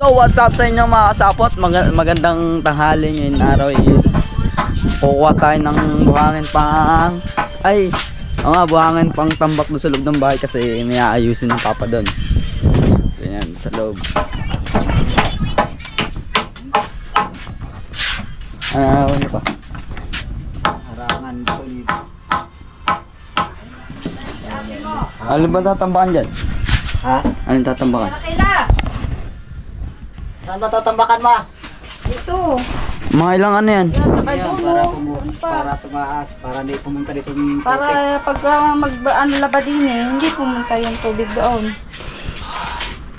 So what's up sa inyo mga kasapot, magandang tanghali. Ngayon araw is kukuha tayo ng buhangin pang buhangin pang tambak doon sa loob ng bahay kasi may aayusin ng papa doon. Ganyan sa loob. Ano pa? Harangan ulit. Ano ba tatambakan dyan? Ha? Anong tatambakan? Saan ba tatambakan ma? Ito. Mga ilang ano yan? Ayan, para tumaas, para hindi pumunta dito yung Para pag laba din hindi pumunta yung tubig doon.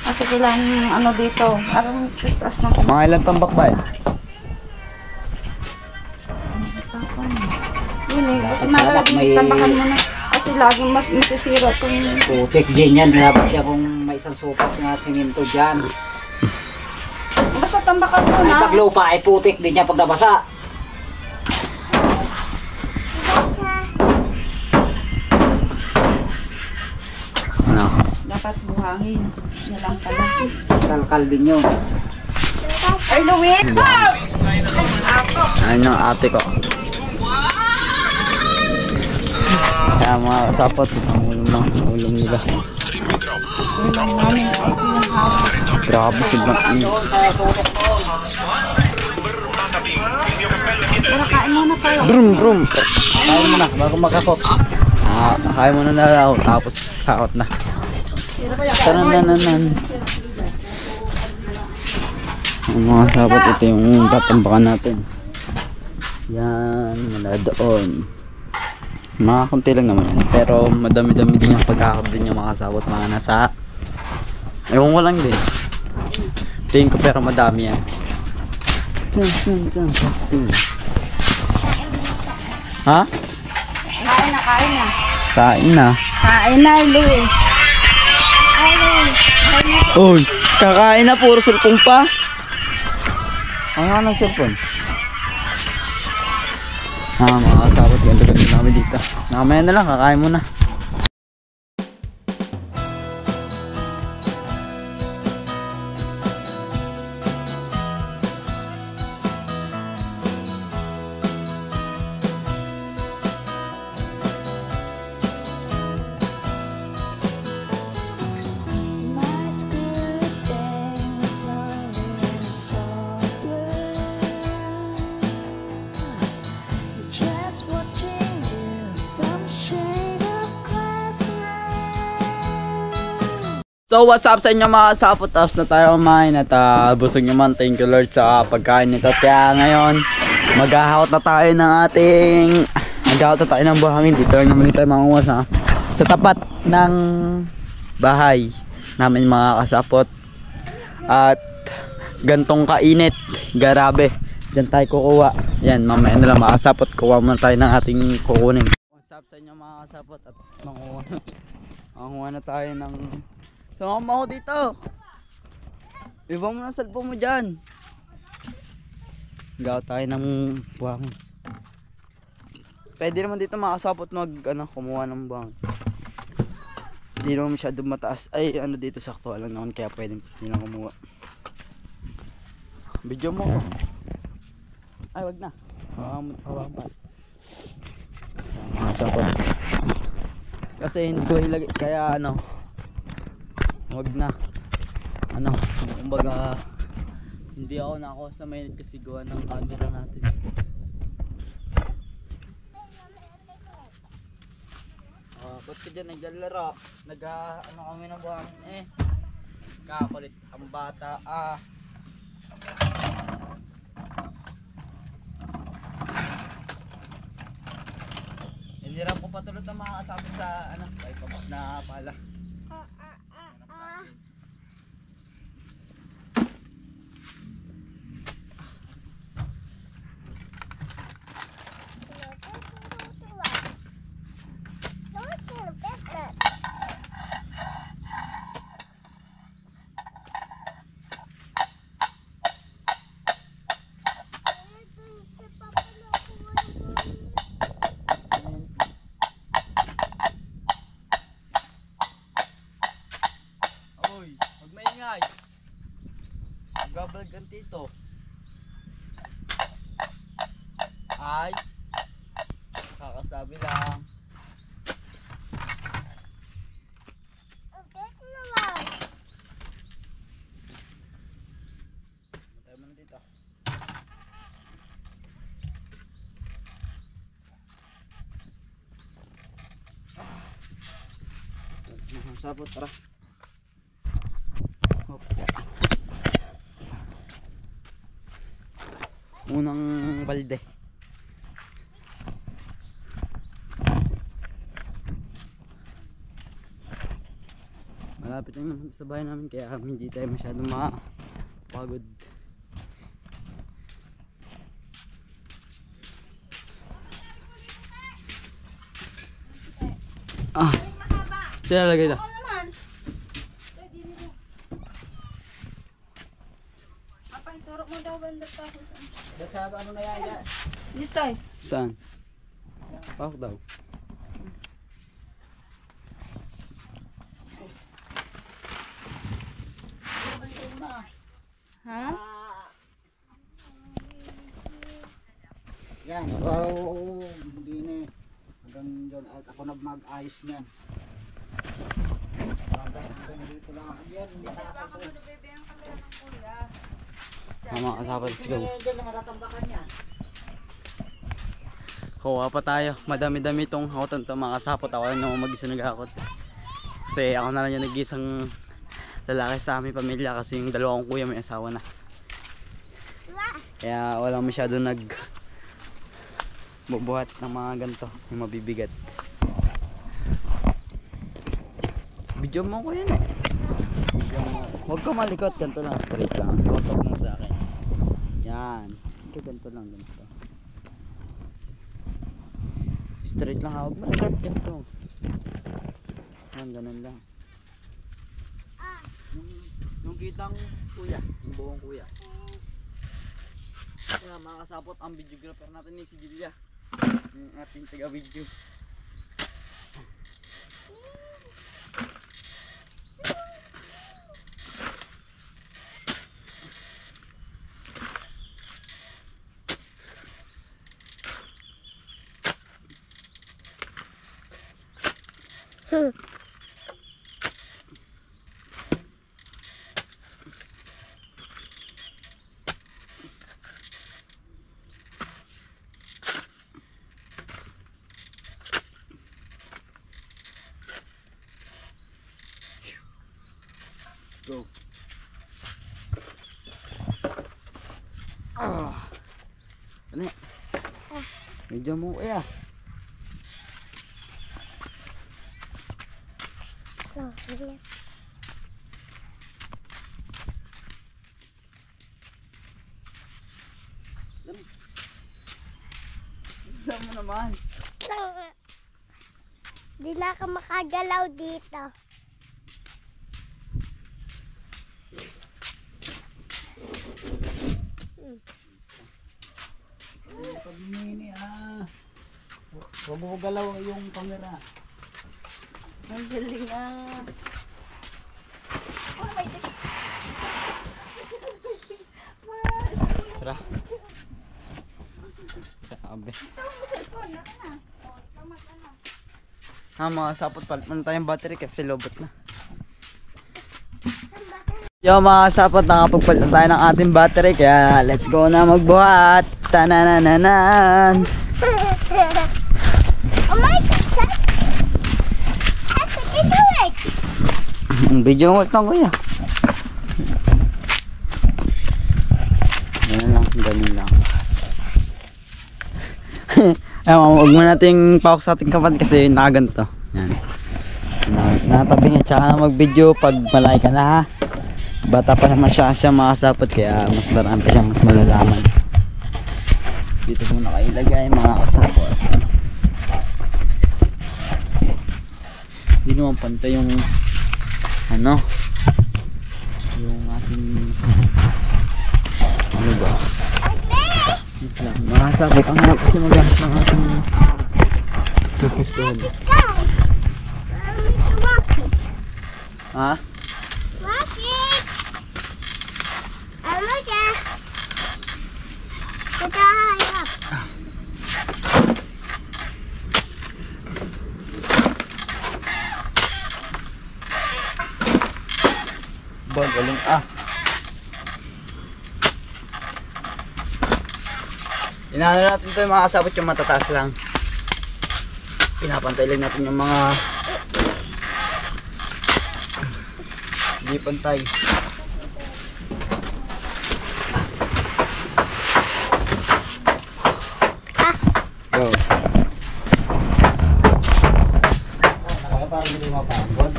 Kasi kailangan ano dito. Parang taas ng Mga ilang tambak ba eh? Yun eh. Kasi malaging tambakan mo na. Kasi laging mas masisira itong... putik din yan. Dapat siya kung may isang sukat nga siminto dyan. Basta tambakan mo Ay na. paglupa ay putik din niya pag nabasa. Ano? Dapat buhangin. Yan lang pala. Kalkal din yun. Ay, Louie! Ayun yung ate ko. Kaya mga kasapot, ang ulam nila. Grabe sobrang init. Para kain muna tayo. Brum. Kain mo na bago magkakot. Kain mo na ako, tapos sakot na. Tarananan. Ang mga sabot, ito yung tatambakan natin. Yan, wala doon. Mga kunti lang naman yan. Pero madami-dami din yung pagkakap din yung mga sabot. Mga nasa, ewan ko lang din. Tingin ko pero madami yan. Ha? Kain na. Kain na. Kain na, Louie. Uy, kakain na, puro cellphone pa. Ano nga ng cellphone? Mga kasabot, ganda-ganda namin dito. Nakamaya na lang, kakain muna. So what's up sa inyo mga kasapot, tapos na tayo kumain at busog naman, thank you Lord sa pagkain nito. Kaya ngayon maghahakot na tayo ng buhangin. Dito lang naman tayo mangunguha sa tapat ng bahay namin mga kasapot. At gantong kainit, grabe, dyan tayo kukuha. Yan, mamaya na lang mga kasapot, kuha muna tayo ng ating kukunin. What's up sa inyo mga kasapot, at mangunguha na tayo ng... Sumama ako dito. Ibang mo na cellphone mo dyan. Gawa tayo ng buhangin. Pwede naman dito makasapot kumuha ng buhangin. Hindi naman masyado mataas. Ay dito sakto lang naman, kaya pwede na kumuha. Video mo. Ay wag na. Hawakan. Makasapot. Kasi hindi ko ilagay, kaya wag na. Kumbaga hindi ako nakakuha sa mainit kasi gawa ng camera natin. Ba't ka dyan naglalaro? Kami ng buhangin kakulit ang bata Hindi rin po patulot ang mga kasama sa kay Pops na pala. Gabalag ang tito. Ay. Kakasabi lang. Matay mo na dito. Sapot, tara. Unang balde. Malapit lang naman sa bahay namin kaya hindi tayo masyadong mapagod. Sila lagay na. Apa, ituro mo daw banda tapos. Sa ano na yan? Dito eh. Saan? Pahok daw. Ha? Yan. Wow. Hindi na eh. Hanggang dyan. At ako na mag-ayos niyan. Hanggang dito lang. Yan. Hindi na kasi ito. Mga kasapot, let's go. Diyan na matatambakan yan. Kuha pa tayo. Madami-dami itong hakotan ito mga kasapot. Ako lang naman mag-isa nag-hakot. Kasi ako na lang yung nag-isang lalaki sa aming pamilya kasi yung dalawang kuya may asawa na. Kaya walang masyado bubuhat ng mga ganito. Yung mabibigat. Video mo ko yun eh. Huwag ka malikot. Ganito lang. Straight lang. Tutok mo sa akin. Yan. Okay, ganito lang. Ganito. Straight lang. Huwag malikot. Ganito. Yan, ganun lang. Yung kitang kuya. Yung buong kuya. Kaya mga kasapot ang videographer natin ni si Julia. Yung ating taga-video. Let's go. Ano? Medyo mo kaya. Saan mo naman? Di na ka makagalaw dito. Pag mini huwag mo galaw yung camera. Ang galing ah. Tara. Grabe. Mga sapot palit man tayong battery kasi lobot na. Yo mga sapot, nakapagpalit na tayo ng ating battery kaya let's go na magbuhat. Tananananan. Oh my God! That's what you do it! Video mo lang kuya. Ganun lang, ganun lang. Huwag mo nating pawak sa ating kapatid kasi nakaganto. Yan. Natabi niya tsaka mag-video pag malaki ka na ha. Bata pa naman siya mga sapot kaya mas marami pa siya mas malalaman. Dito muna kailagay mga kasapot. Hindi naman pantay yung ano yung ating ano ba? Wait lang. Mga kasapot ang harap kasi mag-aas ng ating pupustuhan. Ha? Walk it! I'm Galing Inaano natin ito yung mga kasabot yung matataas lang. Pinapantay lang natin yung mga hindi pantay. Let's go. Kaya parang hindi mapagod.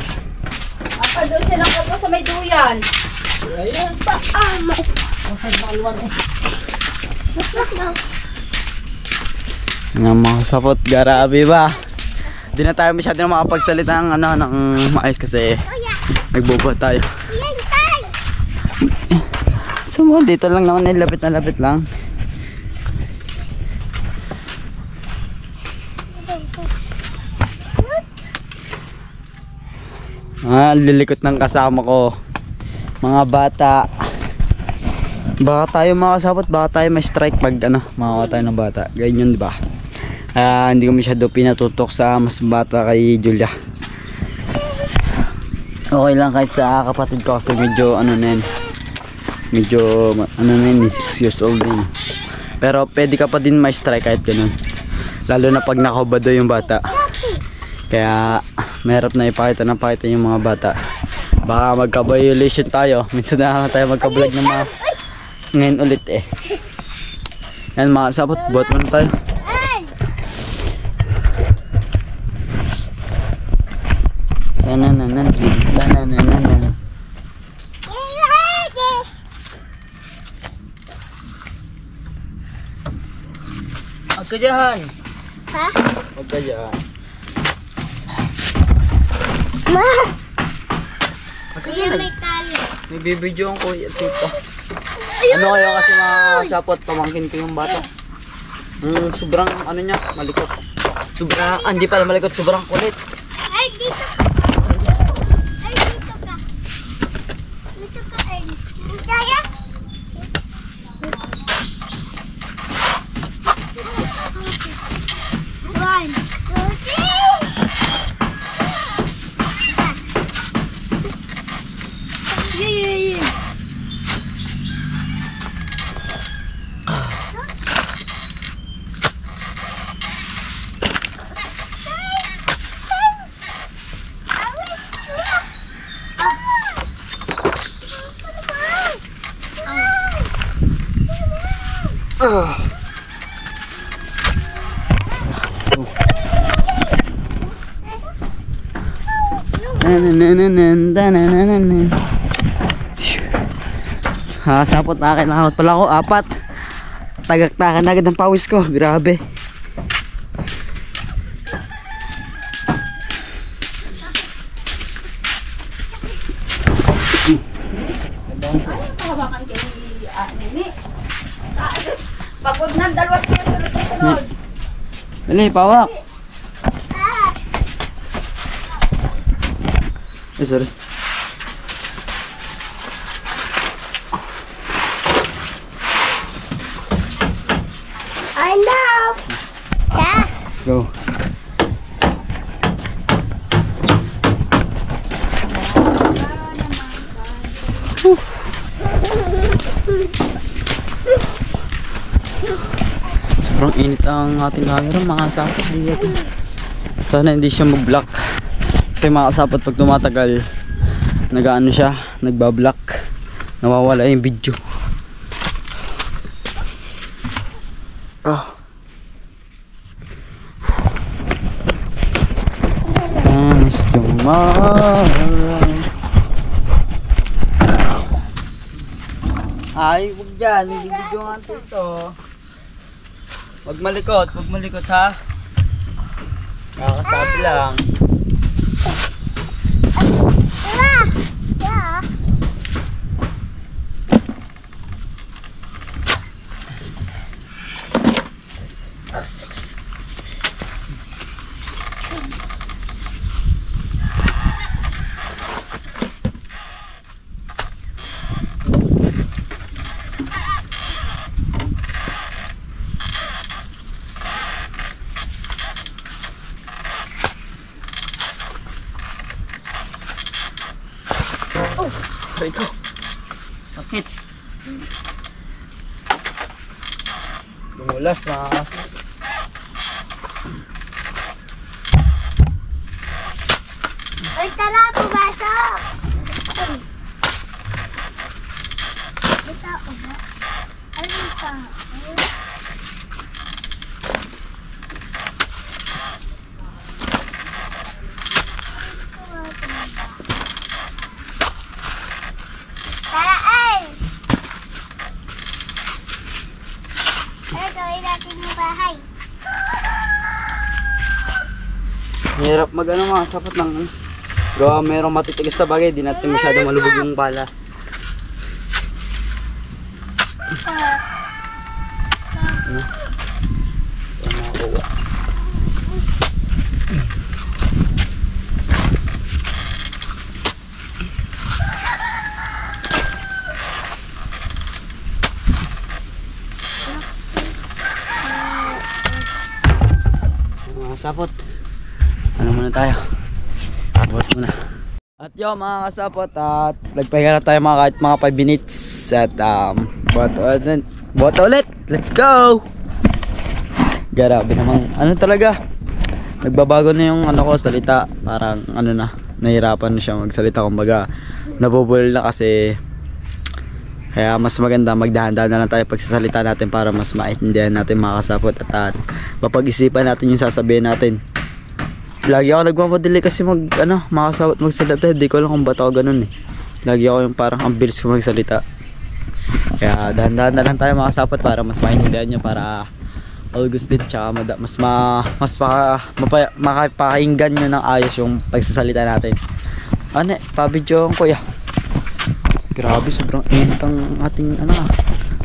Apa doon siya nakapo sa may duyan. Ayan. Masad malwan eh. Ng mga sapot, grabe ba? Di na tayo masyado na makapagsalita ng maayos kasi nagbubuhat tayo. So dito lang naman, lapit na lapit lang. Lilikot ng kasama ko, mga bata. Baka tayo mga kasabot, baka tayo may strike pag makawa tayo ng bata. Ganyan, di ba? Hindi ko masyado pinatutok sa mas bata kay Julia. Okay lang kahit sa kapatid ko kasi medyo medyo 6 years old din. Pero pwede ka pa din may strike kahit ganun, lalo na pag nakahubado yung bata. Kaya mahirap na ipakita yung mga bata. Baka magka-violation tayo. Minsan na tayo magka-vlog ng mga ngayon ulit eh. Yan mga sabot, buhat muna tayo. Nanananan. Huwag ka dyan. Ha? Huwag ka dyan. Ma! Huwag ka Kuya, dyan. may tali. May bibidyo ang kuya tito. Ano kayo kasi mga sapot, pamangkin ko yung bata. Sobrang niya, malikot. Sobrang, hindi pala malikot, sobrang kulit. Ay, dito ka. Ay, dito ka. Dito ka, ay. Kaya? One, two, three. Yeah. Sapot na akin, nakakot pala ako, 4. Tagaktakan agad ng pawis ko, grabe. Hawakan kay Nini. Pagod na, dalawas ko sunod. Dali, pawak. Sorry. I know. Yeah. Let's go. Sobrang init ang ating camera mga sapot. Sana hindi siya mag-block. Kasi mga kasapot pag tumatagal nag-ano siya, nagbablock, nawawala yung video. Dance tomorrow. Ay, huwag dyan, hindi video nga ito. Huwag malikot ha. Nakakasabi lang. Yeah. Oh. Sakit. Lumulas mga kasapot. Uy, tara, pumasok! May tao ba? Ay, may tao. Tara, ay! Tara, gawin natin yung bahay. Hirap mag ano mga kasapot ng gawa merong matitigas na bagay, di natin masyado malubog yung bala. Mga kasapot, ano muna tayo? Buhat muna. At yun mga kasapot, at nagpahinga na tayo mga kahit mga 5 minutes. At buhat ulit. Let's go! Grabe namang ano talaga, nagbabago na yung ano ko salita. Parang ano na, nahirapan na siya magsalita. Kumbaga nabubulol na kasi. Kaya mas maganda magdahan-dahan na lang tayo pagsasalita natin para mas maintindihan natin mga kasapot. At mapag-isipan natin yung sasabihin natin. Lagi ako nagmamadali kasi makasawat magsalita. Hindi ko alam kung ba't ako ganun eh. Lagi ako yung parang ang bilis ko magsalita. Kaya dahan-dahan na lang tayo mga kasapot para mas maintindihan nyo, para August din tsaka makapakinggan nyo ng ayos yung pagsasalita natin. Ano pa-video ko ya. Grabe, sobrang init ang ating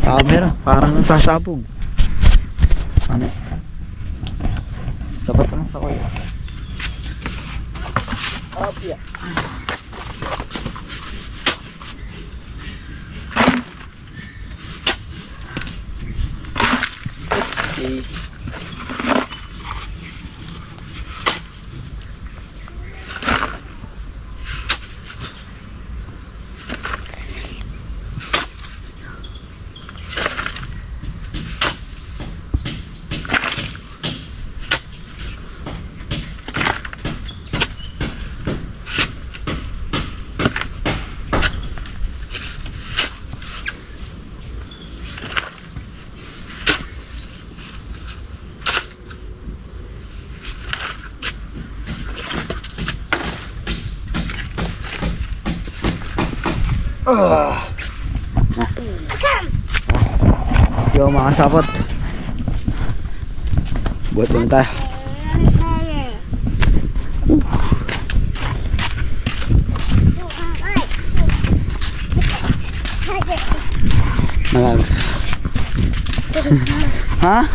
camera. Parang sasabog. Ano? Dapat lang sa kuya. Up, yeah. Let's see. So mga kasapot, buhat muna tayo. Marami. Ha?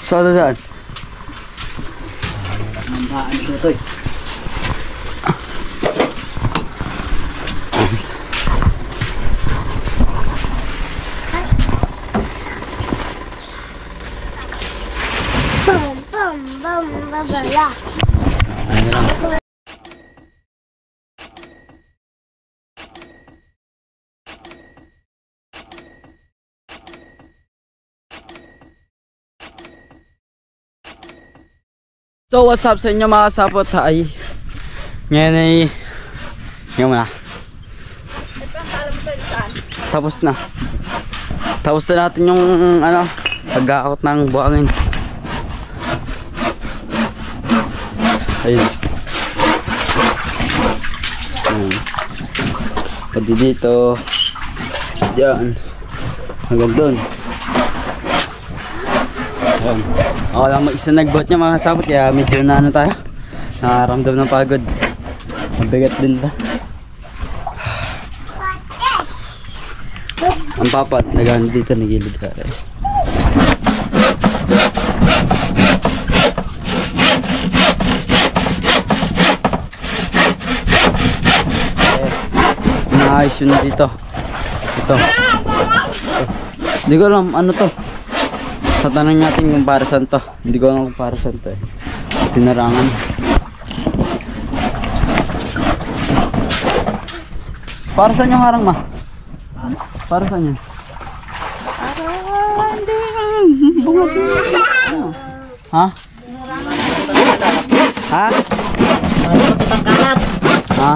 So daan. Nandaan ito eh. Bum, bum, bum, babala. Ayun lang. So what's up sa inyo mga kasapot? Ngayon muna. Tapos na natin yung pag-aakot ng buhangin. Ayun. Pwede dito. Diyan. Hanggang doon. Ayun. Ako lang mag-isa nagbuhat niya mga kasapot, kaya medyo tayo. Nakaramdam ng pagod. Mabigat din ba? Ang papat, nagano dito, nagilid ka rin. Naayos yun dito. Ito. Hindi ko alam, ano to? Sa tanong natin kung para saan to. Hindi ko alam kung para saan to eh. Tinarangan. Para saan yung harang, ma? Para saan yun? Hindi. Bungad mo. Ha? Ha? Ha?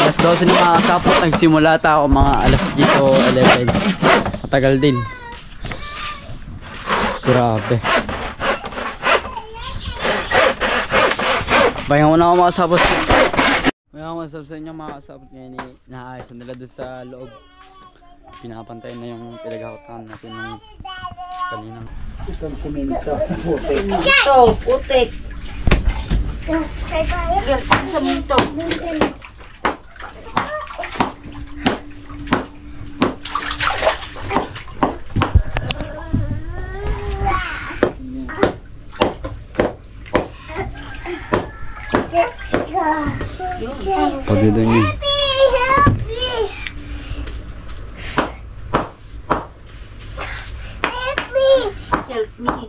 Alas 12 na mga kasapot, nagsimula ako mga alas 10 o 11. Matagal din. Grabe. Bayan mo na ako mga kasapot. Bayan ako masasap sa inyo mga kasapot. Ngayon inaayos na nila doon sa loob. Pinapantayin na yung pinaghahutan natin ng kaninang. Ito ang simento. Putik. Ito, putik. Try tayo. Sa minto. Pwede doon yun. Help me.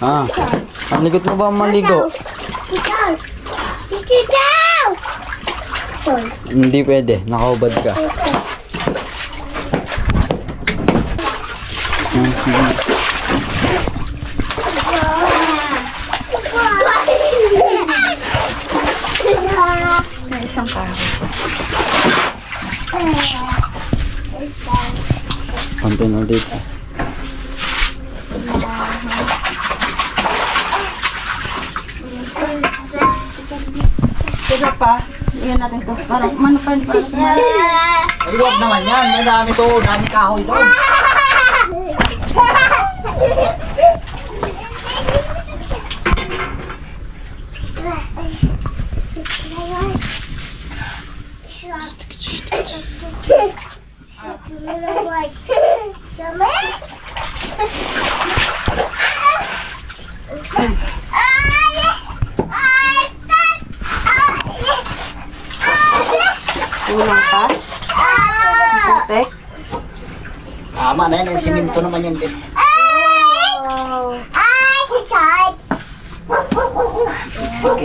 Ah, ang likod mo ba maligo? Hindi pwede, nakaubad ka. May isang kahoy. Konti na dito. Diba pa? Iyan natin to. Parang manupan pa. Ay, huwag naman yan. Madami to. Dami kahoy doon. Kulang pa? Putik? Tama na yan. Ang simento naman yan. Sige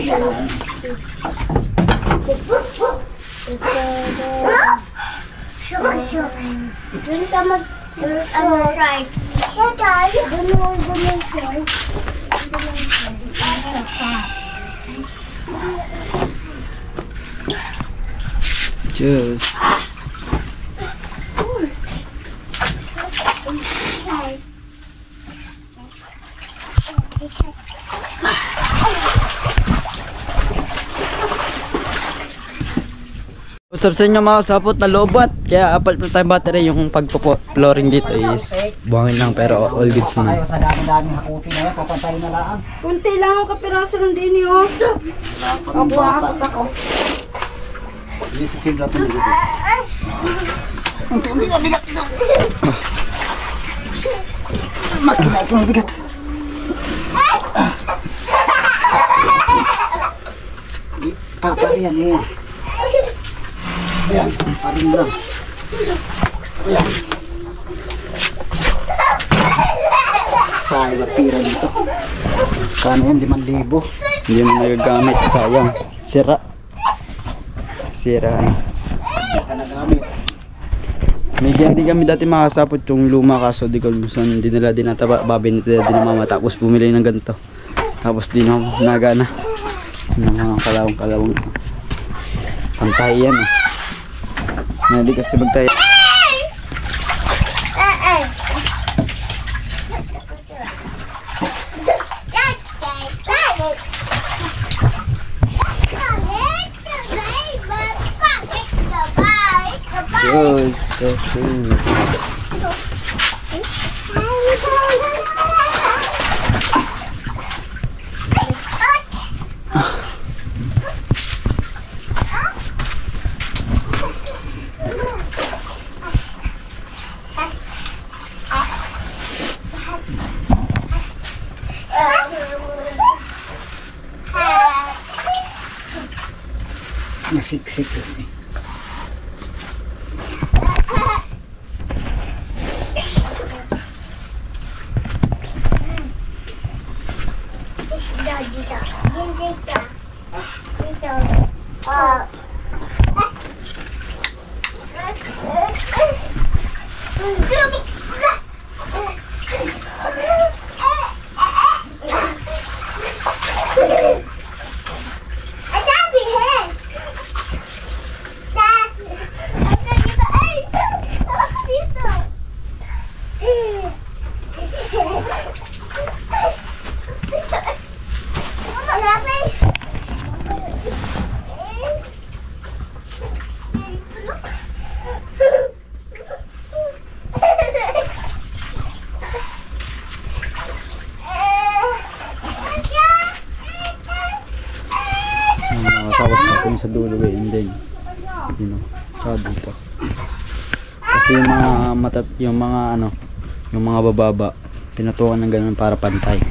ka lang. Doon ka mag-try. Cheers. Usap sa inyo mga kasapot na lobat. Kaya apal pa tayong battery. Yung pagpo-flooring dito is buhangin lang pero all goods na. Tayo sa dami-dami hakuti na yan. Papantayin na lang. Kunti lang ang kapiraso ng dini, oh. Kabuhakot ako. Hindi susunod natin dito. Hindi na bigat ito. Makina ito ng bigat. Papari yan eh. Ayan, parin lang. Ayan. Sayang na pira dito. Kano yan, 5,000. Hindi mo nagagamit. Sayang. Sira. Sira. Hindi ka nagamit. May ganti kami dati mga kasapot yung luma kaso di ko lusan. Hindi nila dinataba. Babi nila din mama. Tapos bumili ng ganito. Tapos di na nagana. Ng mga kalawang-kalawang. Pantay yan eh. Hindi kasi magtayo. Yes, okay. Nasiksik yun eh. Nakasawat natin sa dulo eh, and then yun o, tsaka dito kasi yung mga yung mga ano, yung mga bababa pinatukan ng ganun para pantay.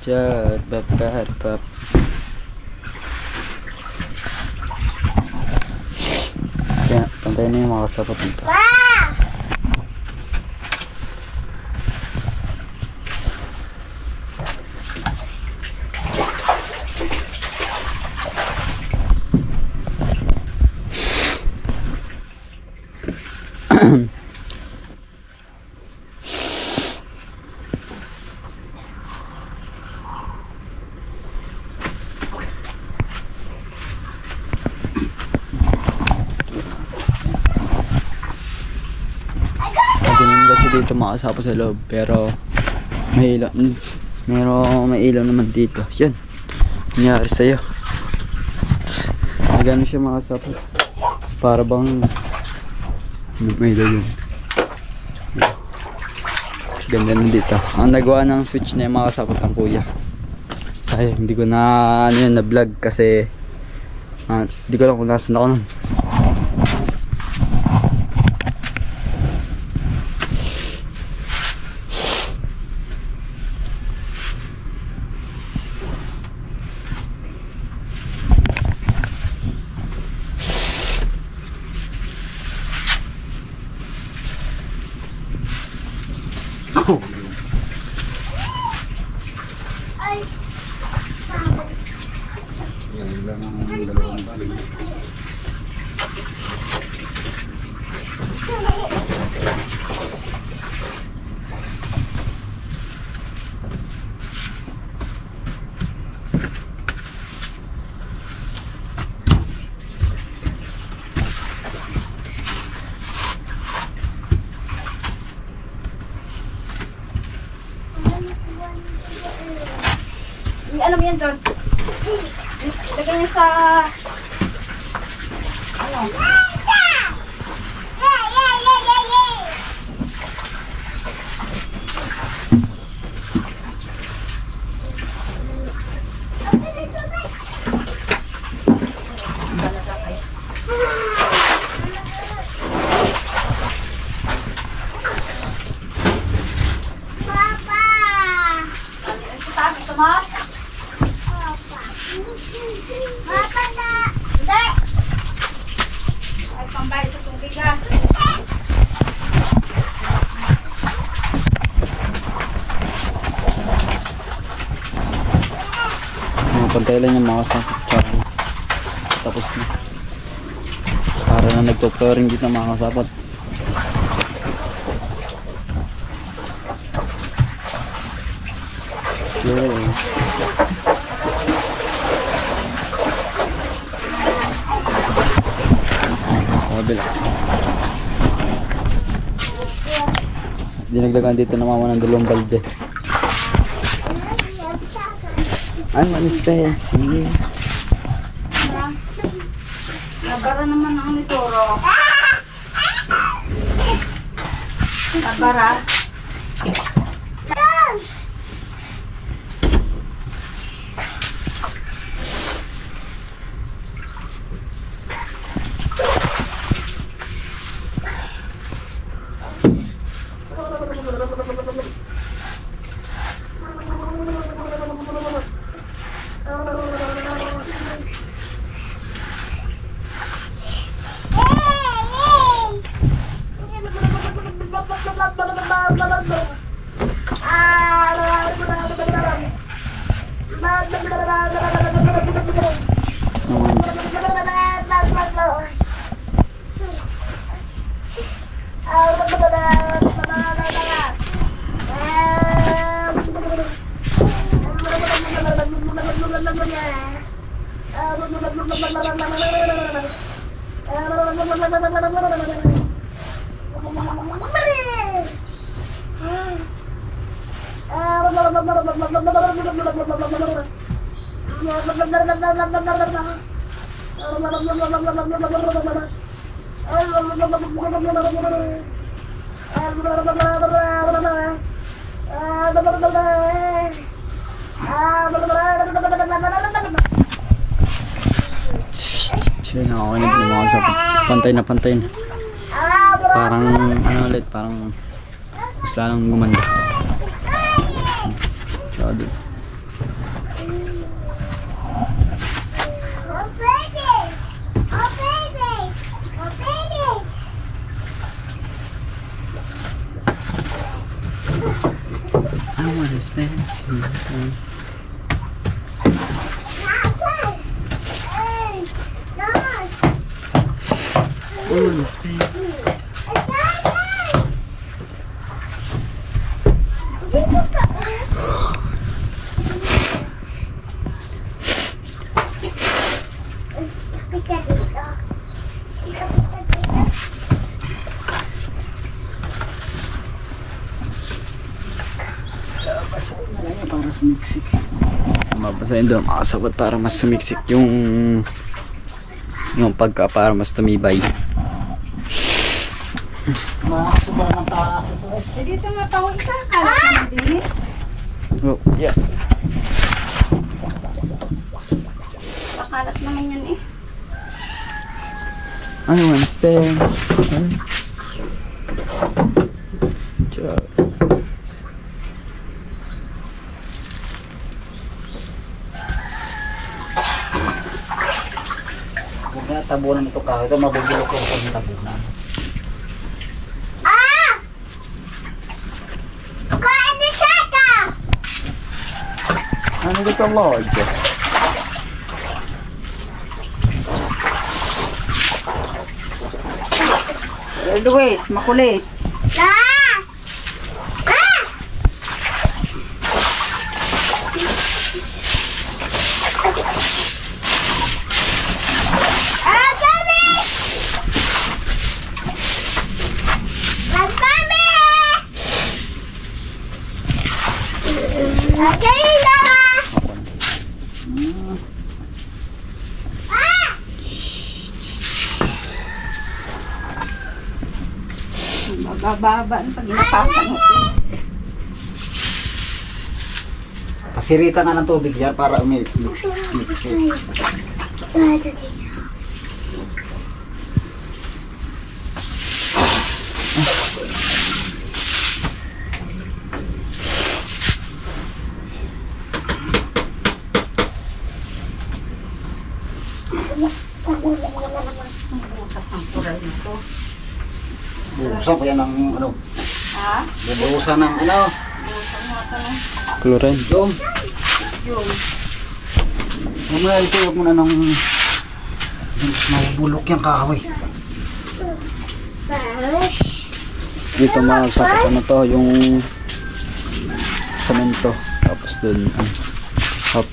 Chat, bap, bap. Kaya, pantayin na yung mga kasapot nito. Dito makasapo sa loob pero may ilaw, may ilaw naman dito. Yan nangyari sa'yo, gano'n siya makasapo para bang may ilaw yun. Ganda na dito ang nagawa ng switch na yung makasapot ang kuya. Sayang hindi ko na ano yun na vlog kasi hindi ko lang kung nasan ako nun. Yan lang ang dalawang balik. Ano mo yan doon? Lagay niyo sa... Ano? Papa! Ito mo? Pantay lang yung mga kasapot. Tapos na. Para na nagpo-flooring dito mga kasapot. Yun. Kabila. Dinagdagan dito na mama ng 2 balde. Ay, expensive. Nabara naman ang nituro. Nabara. Siya na ako na mga kasapot. Pantay na pantay na. Parang ano ulit, parang mas lalong gumanda. Masyado. I wanna spend some time. I wanna spend. Para sumiksik. Mabasahin doon mga kasapot para mas sumiksik yung pagka para mas tumibay. Makakasubar ng taas ito eh. Eh, dito nga tawag ka. Kalat naman din eh. Oh, yeah. Pakalat naman yan eh. I wanna spend. Ciao. Huwag na tabunan ito ka. Ito mabubulok ko sa tabunan. Ano dito lodge? Luis, makulit. Mababa pag inapakan mo. Pasirita nga ng tubig yan para umik. Bukas ang tural nito. Bubusan ko yan ng ano. Ha? Bubusan ng ano. Bukas mo ito ng Chlorine. Yung. yung. Mamaya ito huwag muna ng mabubulok yung kahoy. Dito masakot ano to, yung semento. Tapos dun, hop.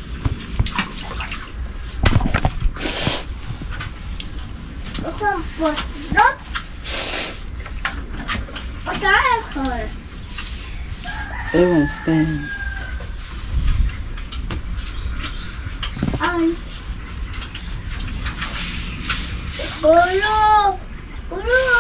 Ewan, Spence. Guru! Guru!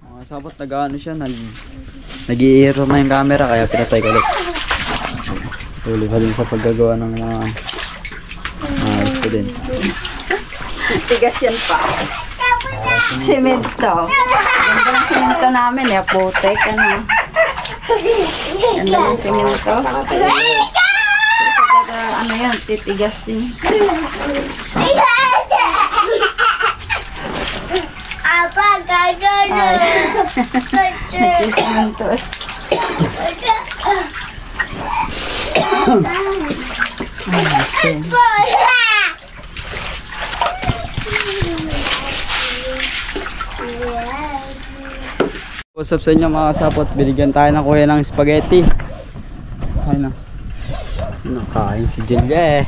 Mga sabot, nag-ano siya, nag-i-error na yung camera kaya pinatay ko ulit. Tuloy pa din sa paggagawa ng mga ayos ko din. Tigas yan pa. Semento. Ganda ng semento namin eh. Putek, ano. Ganda ng semento. Ano yan, titigas din. Apa gano'n? Nagsisemento eh. What's up sa inyo mga kasapot, binigyan tayo ng kuya ng spaghetti. Ayun na. Nakain si Julia eh.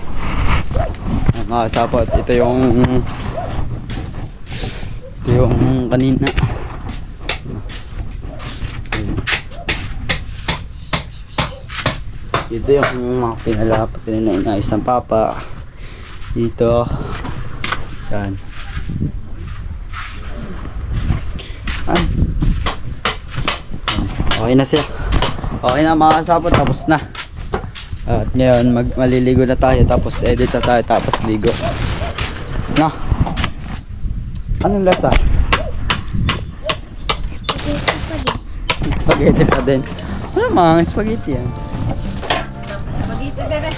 Mga kasapot, ito yung kanina. Ito yung mga pinalapat na inayos ng papa. Dito. Yan. Okay na siya. Okay na mga kasapot, tapos na. At ngayon maliligo na tayo, tapos edit na tayo, tapos ligo. Na. Anong lasa? Spaghetti pa din. Ano mga spaghetti yan? Spaghetti bebe.